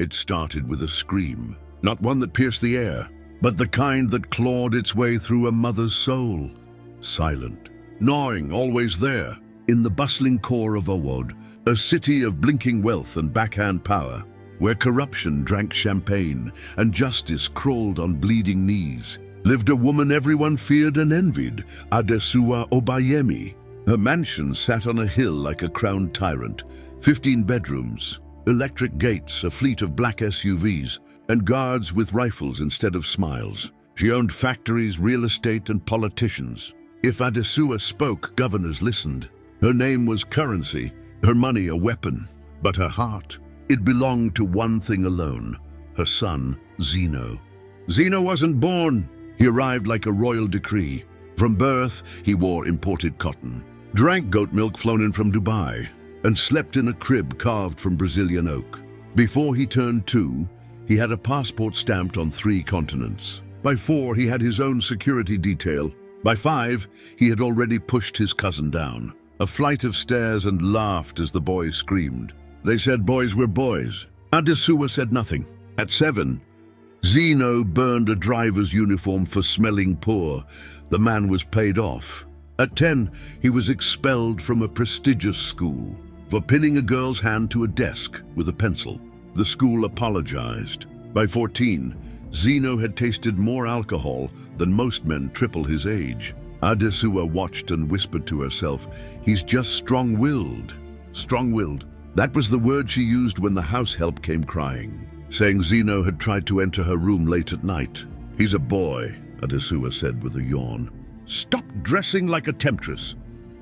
It started with a scream, not one that pierced the air, but the kind that clawed its way through a mother's soul. Silent, gnawing, always there, in the bustling core of Owod, a city of blinking wealth and backhand power, where corruption drank champagne and justice crawled on bleeding knees, lived a woman everyone feared and envied, Adesua Obayemi. Her mansion sat on a hill like a crowned tyrant, 15 bedrooms, electric gates, a fleet of black SUVs, and guards with rifles instead of smiles. She owned factories, real estate, and politicians. If Adesua spoke, governors listened. Her name was currency, her money a weapon, but her heart, it belonged to one thing alone, her son, Zeno. Zeno wasn't born. He arrived like a royal decree. From birth, he wore imported cotton, drank goat milk flown in from Dubai, and slept in a crib carved from Brazilian oak. Before he turned 2, he had a passport stamped on 3 continents. By 4, he had his own security detail. By 5, he had already pushed his cousin down a flight of stairs and laughed as the boys screamed. They said boys were boys. Adesua said nothing. At 7, Zeno burned a driver's uniform for smelling poor. The man was paid off. At 10, he was expelled from a prestigious school for pinning a girl's hand to a desk with a pencil. The school apologized. By 14, Zeno had tasted more alcohol than most men triple his age. Adesua watched and whispered to herself, "He's just strong-willed." Strong-willed. That was the word she used when the house help came crying, saying Zeno had tried to enter her room late at night. "He's a boy," Adesua said with a yawn. "Stop dressing like a temptress."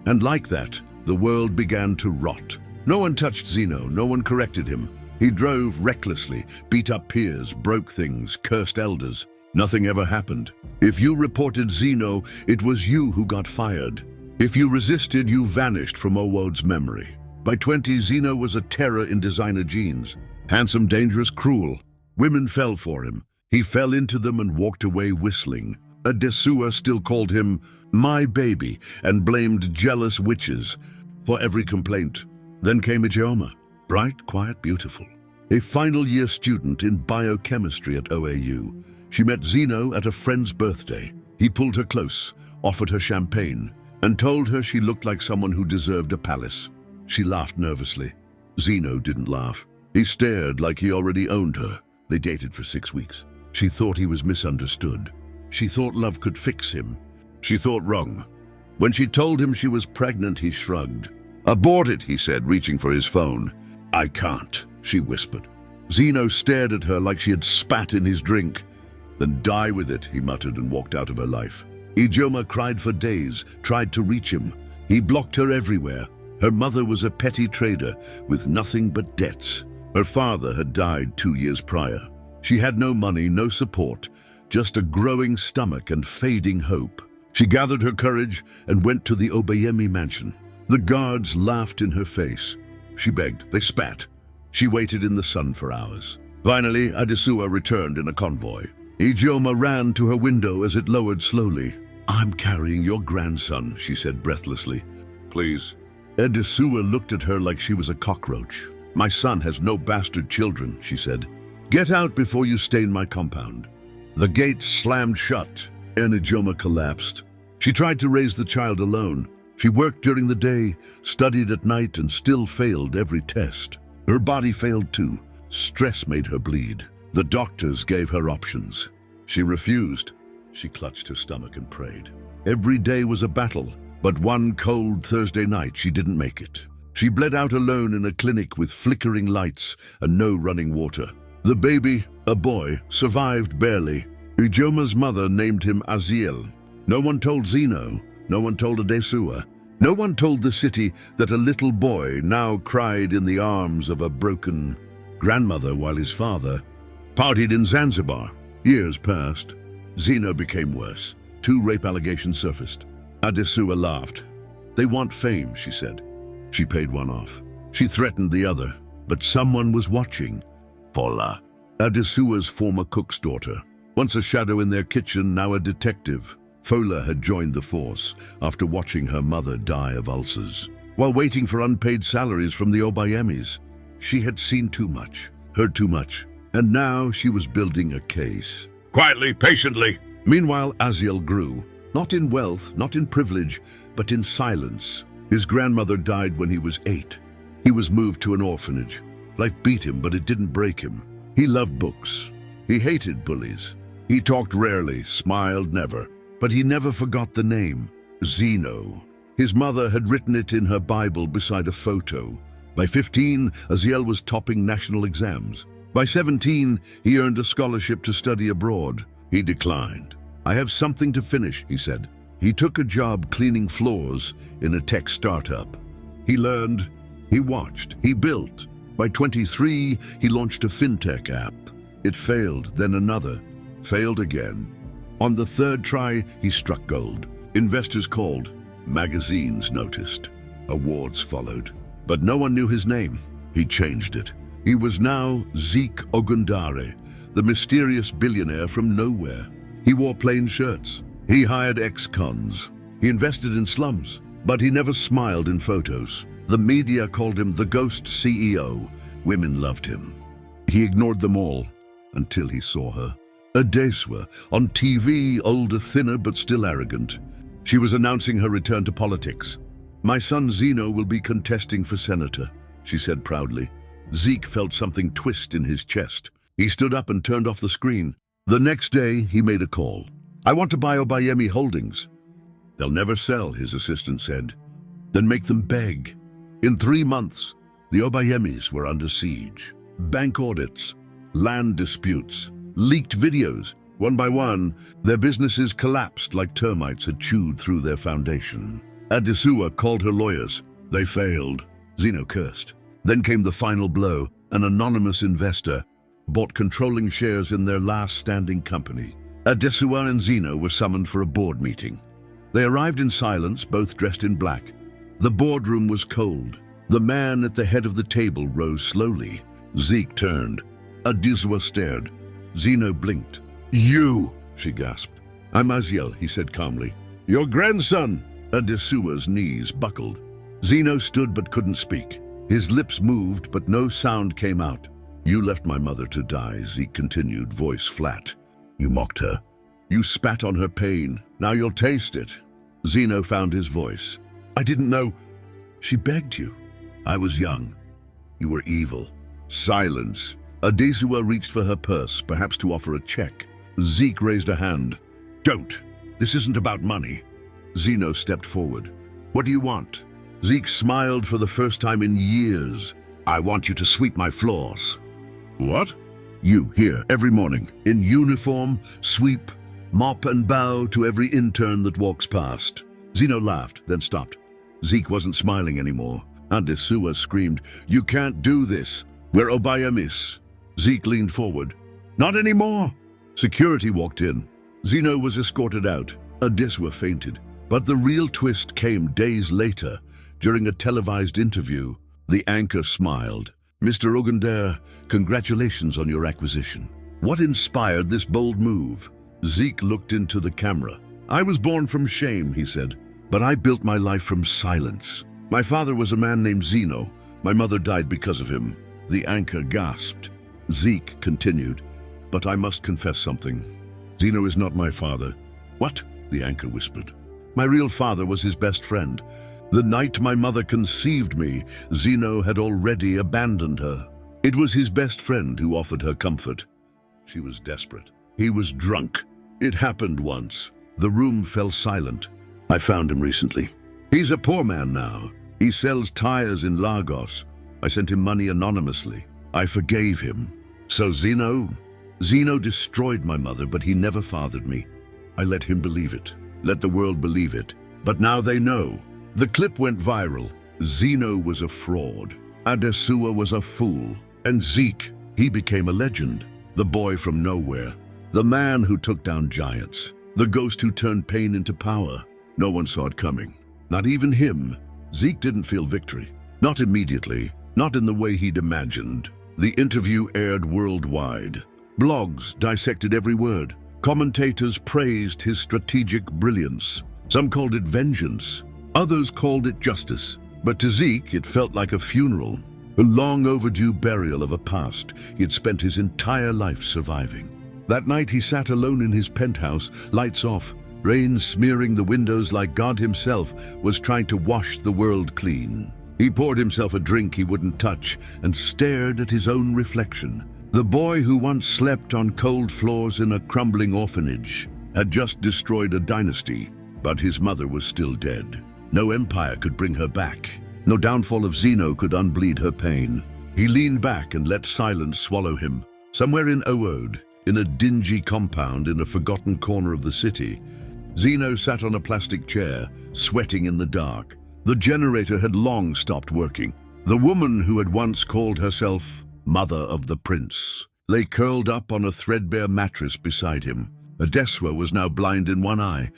And like that, the world began to rot. No one touched Zeno, no one corrected him. He drove recklessly, beat up peers, broke things, cursed elders. Nothing ever happened. If you reported Zeno, it was you who got fired. If you resisted, you vanished from Owod's memory. By 20, Zeno was a terror in designer jeans. Handsome, dangerous, cruel. Women fell for him. He fell into them and walked away whistling. Adesua still called him "my baby" and blamed jealous witches for every complaint. Then came Ijeoma, bright, quiet, beautiful. A final-year student in biochemistry at OAU. She met Zeno at a friend's birthday. He pulled her close, offered her champagne, and told her she looked like someone who deserved a palace. She laughed nervously. Zeno didn't laugh. He stared like he already owned her. They dated for 6 weeks. She thought he was misunderstood. She thought love could fix him. She thought wrong. When she told him she was pregnant, he shrugged. "Abort it," he said, reaching for his phone. "I can't," she whispered. Zeno stared at her like she had spat in his drink. "Then die with it," he muttered and walked out of her life. Ijeoma cried for days, tried to reach him. He blocked her everywhere. Her mother was a petty trader with nothing but debts. Her father had died 2 years prior. She had no money, no support, just a growing stomach and fading hope. She gathered her courage and went to the Obayemi mansion. The guards laughed in her face. She begged. They spat. She waited in the sun for hours. Finally, Adesua returned in a convoy. Ijeoma ran to her window as it lowered slowly. "I'm carrying your grandson," she said breathlessly. "Please." Adesua looked at her like she was a cockroach. "My son has no bastard children," she said. "Get out before you stain my compound." The gate slammed shut, and Ijeoma collapsed. She tried to raise the child alone. She worked during the day, studied at night, and still failed every test. Her body failed too. Stress made her bleed. The doctors gave her options. She refused. She clutched her stomach and prayed. Every day was a battle, but one cold Thursday night she didn't make it. She bled out alone in a clinic with flickering lights and no running water. The baby, a boy, survived barely. Ijeoma's mother named him Aziel. No one told Zeno. No one told Adesua. No one told the city that a little boy now cried in the arms of a broken grandmother while his father partied in Zanzibar. Years passed. Zeno became worse. 2 rape allegations surfaced. Adesua laughed. "They want fame," she said. She paid one off. She threatened the other, but someone was watching. Fola, Adesua's former cook's daughter. Once a shadow in their kitchen, now a detective. Fola had joined the force after watching her mother die of ulcers. While waiting for unpaid salaries from the Obayemis, she had seen too much, heard too much. And now she was building a case. Quietly, patiently. Meanwhile, Aziel grew, not in wealth, not in privilege, but in silence. His grandmother died when he was 8. He was moved to an orphanage. Life beat him, but it didn't break him. He loved books. He hated bullies. He talked rarely, smiled never. But he never forgot the name, Zeno. His mother had written it in her Bible beside a photo. By 15, Aziel was topping national exams. By 17, he earned a scholarship to study abroad. He declined. "I have something to finish," he said. He took a job cleaning floors in a tech startup. He learned, he watched, he built. By 23, he launched a fintech app. It failed, then another, failed again. On the 3rd try, he struck gold. Investors called, magazines noticed, awards followed. But no one knew his name. He changed it. He was now Zeke Ogundare, the mysterious billionaire from nowhere. He wore plain shirts. He hired ex-cons. He invested in slums, but he never smiled in photos. The media called him the ghost CEO. Women loved him. He ignored them all until he saw her. Adesua, on TV, older, thinner, but still arrogant. She was announcing her return to politics. "My son Zeno will be contesting for senator," she said proudly. Zeke felt something twist in his chest. He stood up and turned off the screen. The next day, he made a call. "I want to buy Obayemi Holdings." "They'll never sell," his assistant said. "Then make them beg." In 3 months, the Obayemis were under siege. Bank audits, land disputes, leaked videos. One by one, their businesses collapsed like termites had chewed through their foundation. Adesua called her lawyers. They failed. Zeno cursed. Then came the final blow. An anonymous investor bought controlling shares in their last standing company. Adesua and Zeno were summoned for a board meeting. They arrived in silence, both dressed in black. The boardroom was cold. The man at the head of the table rose slowly. Zeke turned. Adesua stared. Zeno blinked. "You," she gasped. "I'm Aziel," he said calmly. "Your grandson." Adesua's knees buckled. Zeno stood but couldn't speak. His lips moved, but no sound came out. "You left my mother to die," Zeke continued, voice flat. "You mocked her. You spat on her pain. Now you'll taste it." Zeno found his voice. "I didn't know. She begged you." "I was young. You were evil." Silence. Adesua reached for her purse, perhaps to offer a check. Zeke raised a hand. "Don't. This isn't about money." Zeno stepped forward. "What do you want?" Zeke smiled for the first time in years. "I want you to sweep my floors." "What?" "You, here, every morning, in uniform, sweep, mop and bow to every intern that walks past." Zeno laughed, then stopped. Zeke wasn't smiling anymore. Adesua screamed, "You can't do this. We're Obayemis." Zeke leaned forward. "Not anymore." Security walked in. Zeno was escorted out. Adesua fainted. But the real twist came days later, during a televised interview. The anchor smiled. "Mr. Ogundare, congratulations on your acquisition. What inspired this bold move?" Zeke looked into the camera. "I was born from shame," he said, "but I built my life from silence. My father was a man named Zeno. My mother died because of him." The anchor gasped. Zeke continued, "But I must confess something. Zeno is not my father." "What?" the anchor whispered. "My real father was his best friend. The night my mother conceived me, Zeno had already abandoned her. It was his best friend who offered her comfort." She was desperate. "He was drunk. It happened once." The room fell silent. "I found him recently. He's a poor man now. He sells tires in Lagos. I sent him money anonymously. I forgave him." "So Zeno destroyed my mother, but he never fathered me. I let him believe it. Let the world believe it. But now they know." The clip went viral. Zeno was a fraud. Adesua was a fool. And Zeke, he became a legend. The boy from nowhere. The man who took down giants. The ghost who turned pain into power. No one saw it coming. Not even him. Zeke didn't feel victory. Not immediately. Not in the way he'd imagined. The interview aired worldwide. Blogs dissected every word. Commentators praised his strategic brilliance. Some called it vengeance. Others called it justice. But to Zeke, it felt like a funeral. a long overdue burial of a past he had spent his entire life surviving. That night he sat alone in his penthouse, lights off, rain smearing the windows like God himself was trying to wash the world clean. He poured himself a drink he wouldn't touch and stared at his own reflection. The boy who once slept on cold floors in a crumbling orphanage had just destroyed a dynasty, but his mother was still dead. No empire could bring her back. No downfall of Zeno could unbleed her pain. He leaned back and let silence swallow him. Somewhere in Ode, in a dingy compound in a forgotten corner of the city, Zeno sat on a plastic chair, sweating in the dark. The generator had long stopped working. The woman who had once called herself Mother of the Prince lay curled up on a threadbare mattress beside him. Adeswa was now blind in one eye.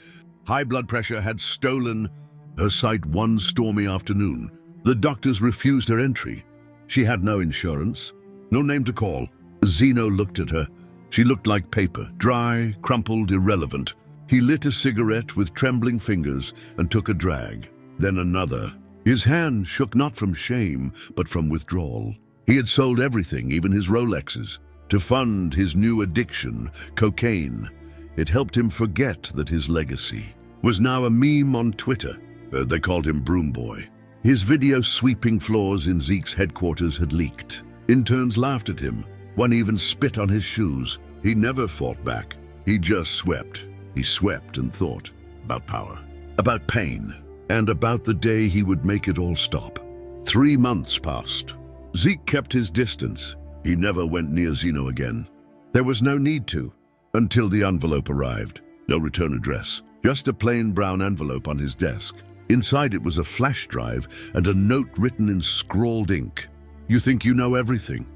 High blood pressure had stolen her sight one stormy afternoon. The doctors refused her entry. She had no insurance, no name to call. Zeno looked at her. She looked like paper, dry, crumpled, irrelevant. He lit a cigarette with trembling fingers and took a drag, then another. His hand shook not from shame, but from withdrawal. He had sold everything, even his Rolexes, to fund his new addiction, cocaine. It helped him forget that his legacy was now a meme on Twitter. They called him Broom Boy. His video sweeping floors in Zeke's headquarters had leaked. Interns laughed at him. One even spit on his shoes. He never fought back. He just swept. He swept and thought about power, about pain, and about the day he would make it all stop. 3 months passed. Zeke kept his distance. He never went near Zeno again. There was no need to, until the envelope arrived. No return address, just a plain brown envelope on his desk. Inside it was a flash drive and a note written in scrawled ink. "You think you know everything?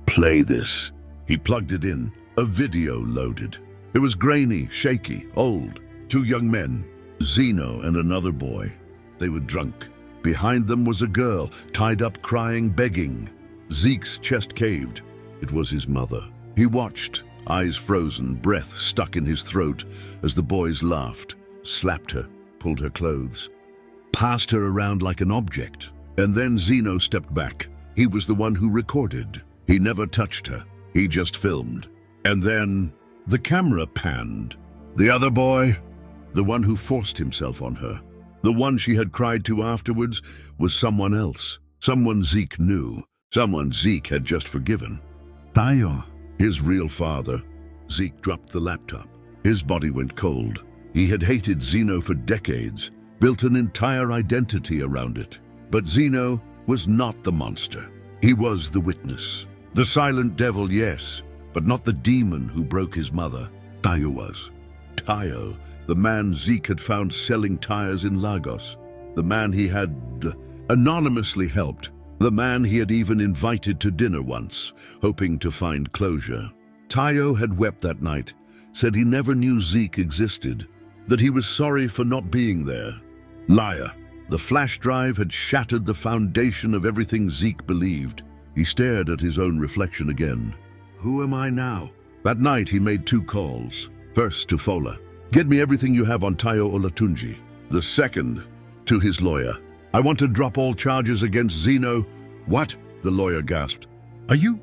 Play this." He plugged it in. A video loaded. It was grainy, shaky, old. 2 young men, Zeno and another boy. They were drunk. Behind them was a girl, tied up, crying, begging. Zeke's chest caved. It was his mother. He watched, eyes frozen, breath stuck in his throat, as the boys laughed, slapped her, pulled her clothes, passed her around like an object. And then Zeno stepped back. He was the one who recorded. He never touched her. He just filmed. And then the camera panned. The other boy, the one who forced himself on her, the one she had cried to afterwards, was someone else. Someone Zeke knew. Someone Zeke had just forgiven. Tayo, his real father. Zeke dropped the laptop. His body went cold. He had hated Zeno for decades, built an entire identity around it. But Zeno was not the monster. He was the witness. The silent devil, yes, but not the demon who broke his mother. Tayo was. Tayo, the man Zeke had found selling tires in Lagos. The man he had anonymously helped. The man he had even invited to dinner once, hoping to find closure. Tayo had wept that night, said he never knew Zeke existed, that he was sorry for not being there. Liar. The flash drive had shattered the foundation of everything Zeke believed. He stared at his own reflection again. Who am I now? That night he made 2 calls. First to Fola. Get me everything you have on Tayo Olatunji. The second, to his lawyer. I want to drop all charges against Zeno. What? The lawyer gasped. Are you?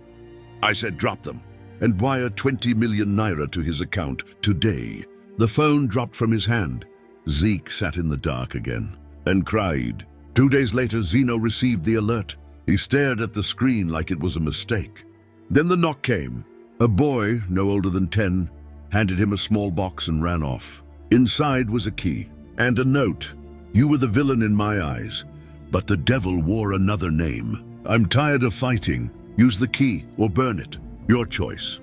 I said drop them and wire 20 million naira to his account today. The phone dropped from his hand. Zeke sat in the dark again and cried. 2 days later, Zeno received the alert. He stared at the screen like it was a mistake. Then the knock came. A boy, no older than 10, handed him a small box and ran off. Inside was a key and a note. You were the villain in my eyes, but the devil wore another name. I'm tired of fighting. Use the key or burn it. Your choice.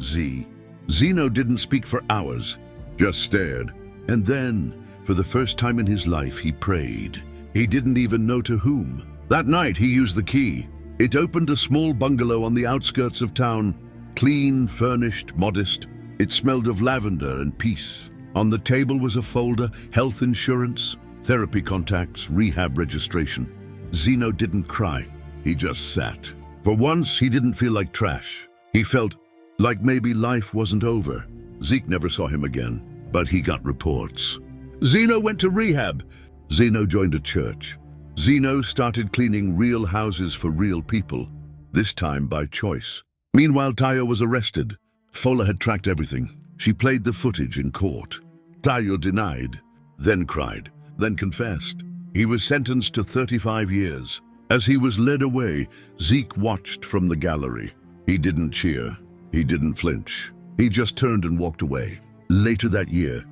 Z. Zeno didn't speak for hours, just stared. And then, for the first time in his life, he prayed. He didn't even know to whom. That night, he used the key. It opened a small bungalow on the outskirts of town, clean, furnished, modest. It smelled of lavender and peace. On the table was a folder, health insurance, therapy contacts, rehab registration. Zeno didn't cry. He just sat. For once, he didn't feel like trash. He felt like maybe life wasn't over. Zeke never saw him again, but he got reports. Zeno went to rehab. Zeno joined a church. Zeno started cleaning real houses for real people, this time by choice. Meanwhile, Tayo was arrested. Fola had tracked everything. She played the footage in court. Tayo denied, then cried, then confessed. He was sentenced to 35 years. As he was led away, Zeke watched from the gallery. He didn't cheer. He didn't flinch. He just turned and walked away. Later that year,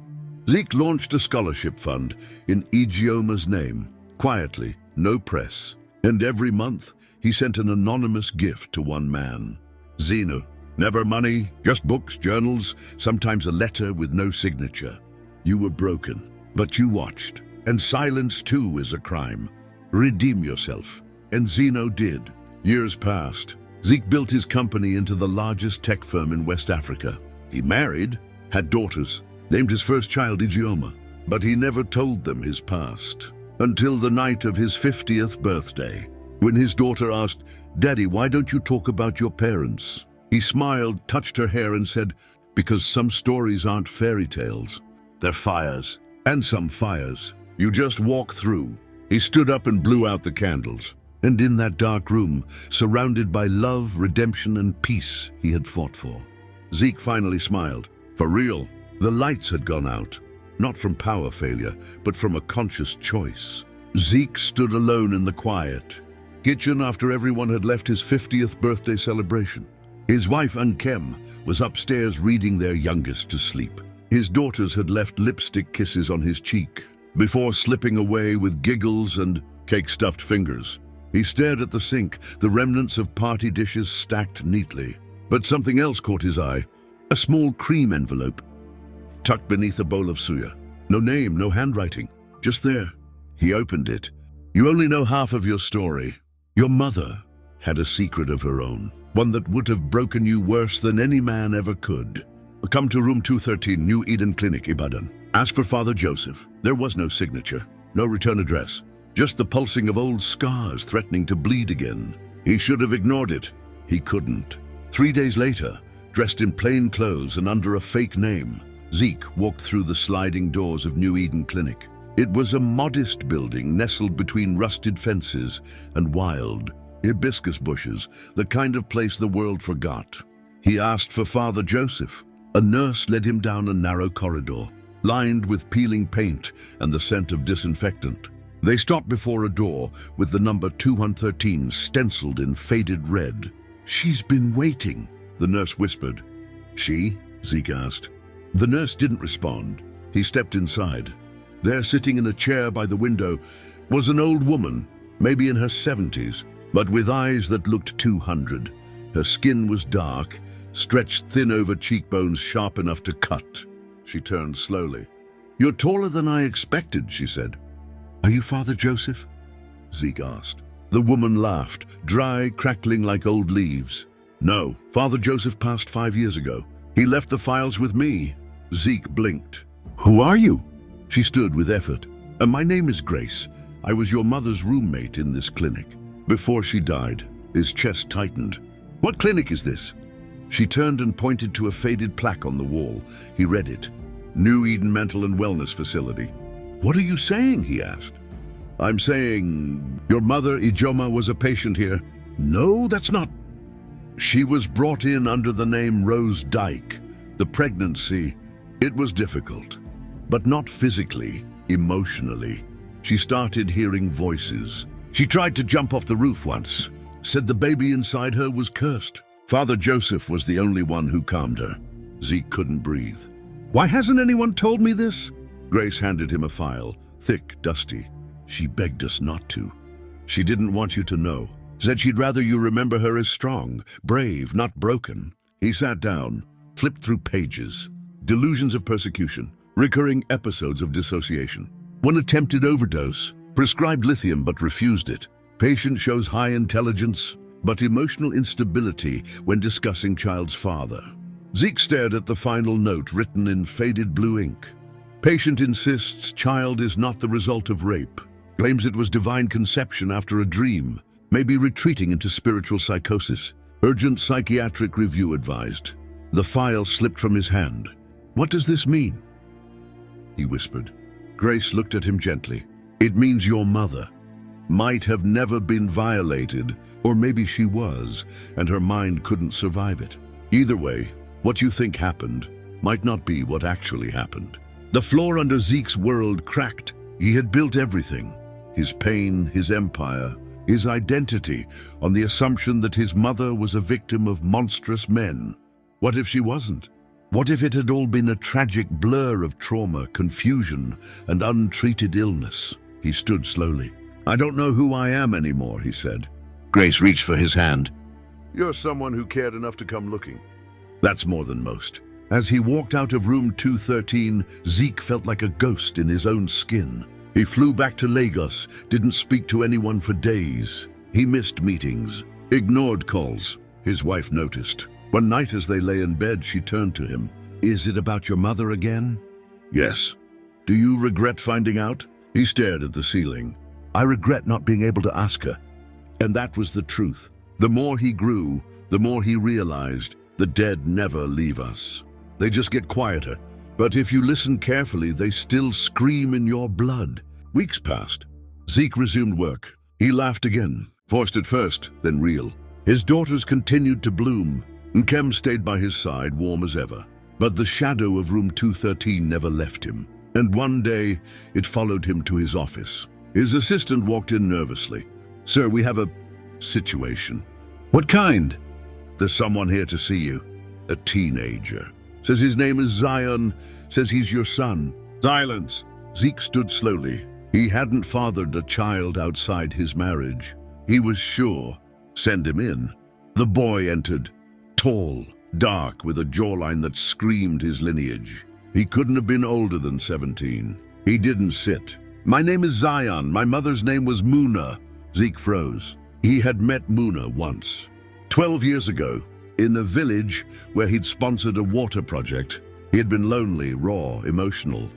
Zeke launched a scholarship fund in Ijioma's name, quietly, no press. And every month, he sent an anonymous gift to one man. Zeno. Never money, just books, journals, sometimes a letter with no signature. You were broken, but you watched. And silence too is a crime. Redeem yourself. And Zeno did. Years passed. Zeke built his company into the largest tech firm in West Africa. He married, had daughters, named his first child Ijeoma, but he never told them his past. Until the night of his 50th birthday, when his daughter asked, "Daddy, why don't you talk about your parents?" He smiled, touched her hair and said, "Because some stories aren't fairy tales. They're fires. And some fires you just walk through." He stood up and blew out the candles. And in that dark room, surrounded by love, redemption, and peace he had fought for, Zeke finally smiled. For real, the lights had gone out. Not from power failure, but from a conscious choice. Zeke stood alone in the quiet kitchen after everyone had left his 50th birthday celebration. His wife Nkem was upstairs reading their youngest to sleep. His daughters had left lipstick kisses on his cheek before slipping away with giggles and cake-stuffed fingers. He stared at the sink, the remnants of party dishes stacked neatly. But something else caught his eye, a small cream envelope tucked beneath a bowl of suya. No name, no handwriting, just there. He opened it. You only know half of your story. Your mother had a secret of her own, one that would have broken you worse than any man ever could. Come to room 213, New Eden Clinic, Ibadan. Ask for Father Joseph. There was no signature, no return address, just the pulsing of old scars threatening to bleed again. He should have ignored it. He couldn't. 3 days later, dressed in plain clothes and under a fake name, Zeke walked through the sliding doors of New Eden Clinic. It was a modest building nestled between rusted fences and wild hibiscus bushes, the kind of place the world forgot. He asked for Father Joseph. A nurse led him down a narrow corridor, lined with peeling paint and the scent of disinfectant. They stopped before a door with the number 2113 stenciled in faded red. "She's been waiting," the nurse whispered. "She?" Zeke asked. The nurse didn't respond. He stepped inside. There, sitting in a chair by the window, was an old woman, maybe in her 70s, but with eyes that looked 200. Her skin was dark, stretched thin over cheekbones sharp enough to cut. She turned slowly. "You're taller than I expected," she said. "Are you Father Joseph?" Zeke asked. The woman laughed, dry, crackling like old leaves. "No, Father Joseph passed 5 years ago. He left the files with me." Zeke blinked. "Who are you?" She stood with effort. "My name is Grace. I was your mother's roommate in this clinic. Before she died." His chest tightened. "What clinic is this?" She turned and pointed to a faded plaque on the wall. He read it. New Eden Mental and Wellness Facility. "What are you saying?" he asked. "I'm saying your mother, Ijeoma, was a patient here." "No, that's not." "She was brought in under the name Rose Dyke. The pregnancy, it was difficult, but not physically, emotionally. She started hearing voices. She tried to jump off the roof once, said the baby inside her was cursed. Father Joseph was the only one who calmed her." Zeke couldn't breathe. "Why hasn't anyone told me this?" Grace handed him a file, thick, dusty. "She begged us not to. She didn't want you to know. Said she'd rather you remember her as strong, brave, not broken." He sat down, flipped through pages. Delusions of persecution, recurring episodes of dissociation. One attempted overdose, prescribed lithium but refused it. Patient shows high intelligence, but emotional instability when discussing child's father. Zeke stared at the final note written in faded blue ink. Patient insists child is not the result of rape. Claims it was divine conception after a dream, maybe retreating into spiritual psychosis. Urgent psychiatric review advised. The file slipped from his hand. "What does this mean?" he whispered. Grace looked at him gently. "It means your mother. might have never been violated, or maybe she was, and her mind couldn't survive it. Either way, what you think happened might not be what actually happened. The floor under Zeke's world cracked. He had built everything, his pain, his empire, his identity, on the assumption that his mother was a victim of monstrous men. What if she wasn't? What if it had all been a tragic blur of trauma, confusion, and untreated illness? He stood slowly. "I don't know who I am anymore," he said. Grace reached for his hand. "You're someone who cared enough to come looking. That's more than most." As he walked out of room 213, Zeke felt like a ghost in his own skin. He flew back to Lagos, didn't speak to anyone for days. He missed meetings, ignored calls. His wife noticed. One night as they lay in bed, she turned to him. "Is it about your mother again?" "Yes." "Do you regret finding out?" He stared at the ceiling. "I regret not being able to ask her." And that was the truth. The more he grew, the more he realized the dead never leave us. They just get quieter. But if you listen carefully, they still scream in your blood. Weeks passed. Zeke resumed work. He laughed again, forced at first, then real. His daughters continued to bloom, and Kem stayed by his side, warm as ever. But the shadow of room 213 never left him. And one day, it followed him to his office. His assistant walked in nervously. "Sir, we have a situation." "What kind?" "There's someone here to see you. A teenager. Says his name is Zion. Says he's your son." "Silence!" Zeke stood slowly. He hadn't fathered a child outside his marriage. He was sure. "Send him in." The boy entered. Tall, dark, with a jawline that screamed his lineage. He couldn't have been older than 17. He didn't sit. "My name is Zion. My mother's name was Muna." Zeke froze. He had met Muna once. 12 years ago, in a village where he'd sponsored a water project. He had been lonely, raw, emotional.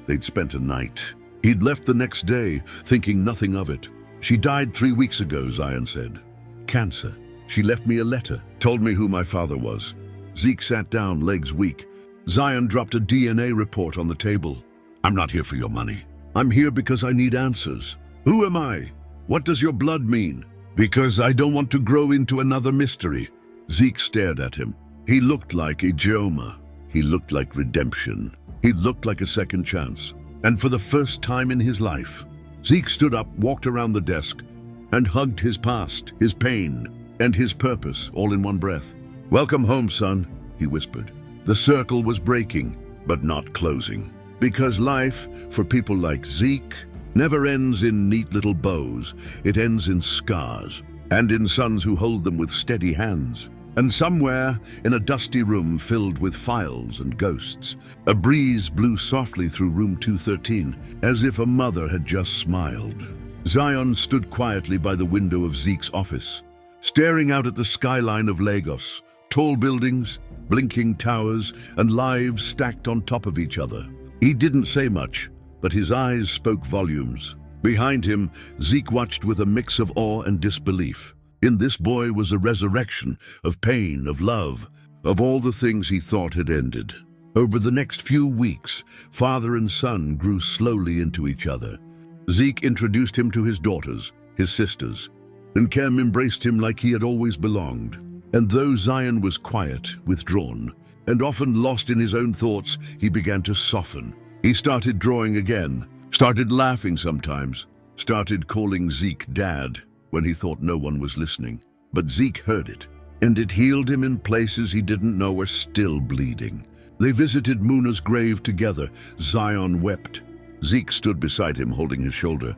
They'd spent a night. He'd left the next day, thinking nothing of it. "She died 3 weeks ago," Zion said. "Cancer. She left me a letter, told me who my father was." Zeke sat down, legs weak. Zion dropped a DNA report on the table. "I'm not here for your money. I'm here because I need answers." "Who am I? What does your blood mean?" "Because I don't want to grow into another mystery." Zeke stared at him. He looked like Ijeoma. He looked like redemption. He looked like a second chance. And for the first time in his life, Zeke stood up, walked around the desk, and hugged his past, his pain, and his purpose all in one breath. "Welcome home, son," he whispered. The circle was breaking, but not closing. Because life, for people like Zeke, never ends in neat little bows. It ends in scars, and in sons who hold them with steady hands. And somewhere, in a dusty room filled with files and ghosts, a breeze blew softly through room 213, as if a mother had just smiled. Zion stood quietly by the window of Zeke's office, staring out at the skyline of Lagos. Tall buildings, blinking towers, and lives stacked on top of each other. He didn't say much, but his eyes spoke volumes. Behind him, Zeke watched with a mix of awe and disbelief. In this boy was a resurrection of pain, of love, of all the things he thought had ended. Over the next few weeks, father and son grew slowly into each other. Zeke introduced him to his daughters, his sisters, and Kem embraced him like he had always belonged. And though Zion was quiet, withdrawn, and often lost in his own thoughts, he began to soften. He started drawing again, started laughing sometimes, started calling Zeke Dad when he thought no one was listening. But Zeke heard it, and it healed him in places he didn't know were still bleeding. They visited Muna's grave together. Zion wept. Zeke stood beside him, holding his shoulder.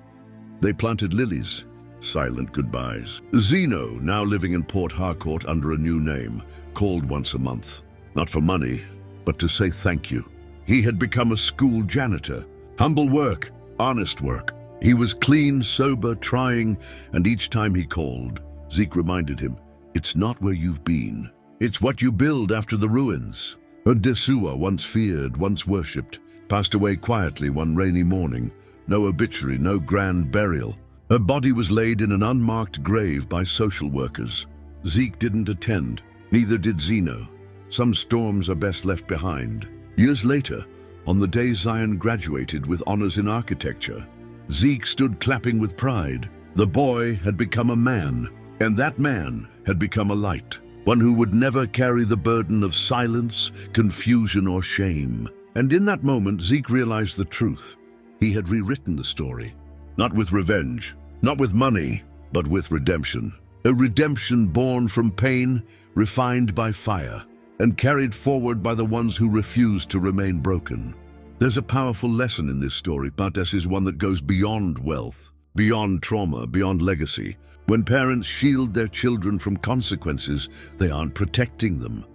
They planted lilies, silent goodbyes. Zeno, now living in Port Harcourt under a new name, called once a month. Not for money, but to say thank you. He had become a school janitor. Humble work, honest work. He was clean, sober, trying, and each time he called, Zeke reminded him, it's not where you've been. It's what you build after the ruins. Odesua, once feared, once worshipped, passed away quietly one rainy morning. No obituary, no grand burial. Her body was laid in an unmarked grave by social workers. Zeke didn't attend, neither did Zeno. Some storms are best left behind. Years later, on the day Zion graduated with honors in architecture, Zeke stood clapping with pride. The boy had become a man, and that man had become a light, one who would never carry the burden of silence, confusion, or shame. And in that moment, Zeke realized the truth. He had rewritten the story, not with revenge, not with money, but with redemption. A redemption born from pain, refined by fire, and carried forward by the ones who refused to remain broken. There's a powerful lesson in this story, but this is one that goes beyond wealth, beyond trauma, beyond legacy. When parents shield their children from consequences, they aren't protecting them.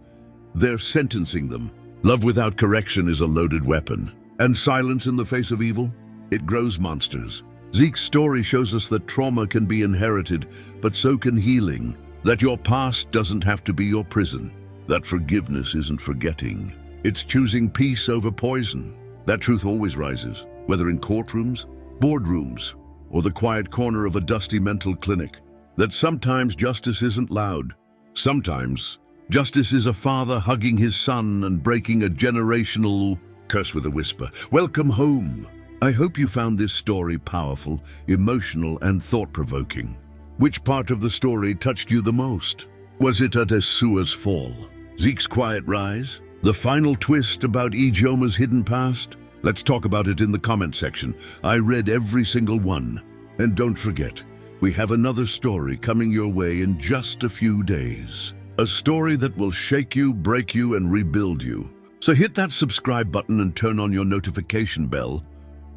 They're sentencing them. Love without correction is a loaded weapon. And silence in the face of evil? It grows monsters. Zeke's story shows us that trauma can be inherited, but so can healing. That your past doesn't have to be your prison. That forgiveness isn't forgetting. It's choosing peace over poison. That truth always rises, whether in courtrooms, boardrooms, or the quiet corner of a dusty mental clinic. That sometimes justice isn't loud. Sometimes justice is a father hugging his son and breaking a generational curse with a whisper. Welcome home. I hope you found this story powerful, emotional, and thought-provoking. Which part of the story touched you the most? Was it Adesua's fall? Zeke's quiet rise? The final twist about Ijeoma's hidden past? Let's talk about it in the comment section. I read every single one. And don't forget, we have another story coming your way in just a few days. A story that will shake you, break you, and rebuild you. So hit that subscribe button and turn on your notification bell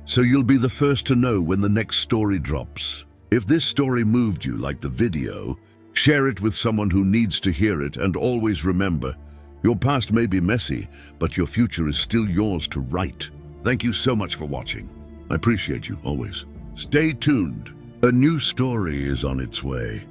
so you'll be the first to know when the next story drops. If this story moved you like the video, share it with someone who needs to hear it, and always remember, your past may be messy, but your future is still yours to write. Thank you so much for watching. I appreciate you always. Stay tuned. A new story is on its way.